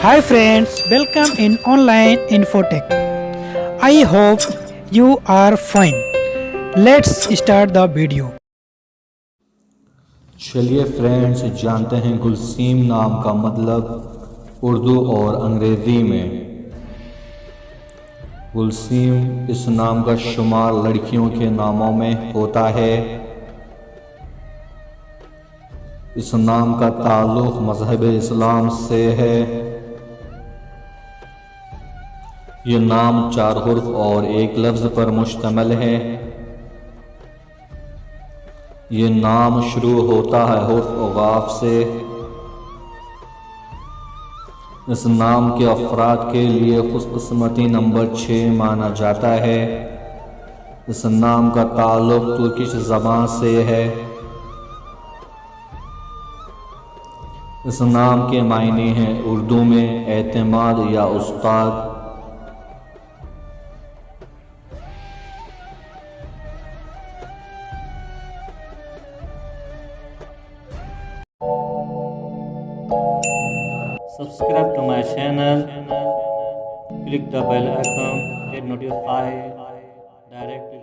Hi friends, welcome in online Infotech. I hope you are fine. Let's start the video. चलिए friends जानते हैं गुलसीम नाम का मतलब उर्दू और अंग्रेज़ी में। गुलसीम इस नाम का शुमार लड़कियों के नामों में होता है। इस नाम का ताल्लुक़ मज़हब इस्लाम से है। ये नाम 4 हुर्फ और एक लफ्ज़ पर मुश्तमिल है। ये नाम शुरू होता है हुर्फ गाफ से। इस नाम के अफराद के लिए खुशकिस्मती नंबर 6 माना जाता है। इस नाम का ताल्लुक़ तुर्किश ज़बान से है। इस नाम के मायने हैं उर्दू में एतमाद या उस्ताद। Subscribe to my channel, click the bell icon, get notified directly.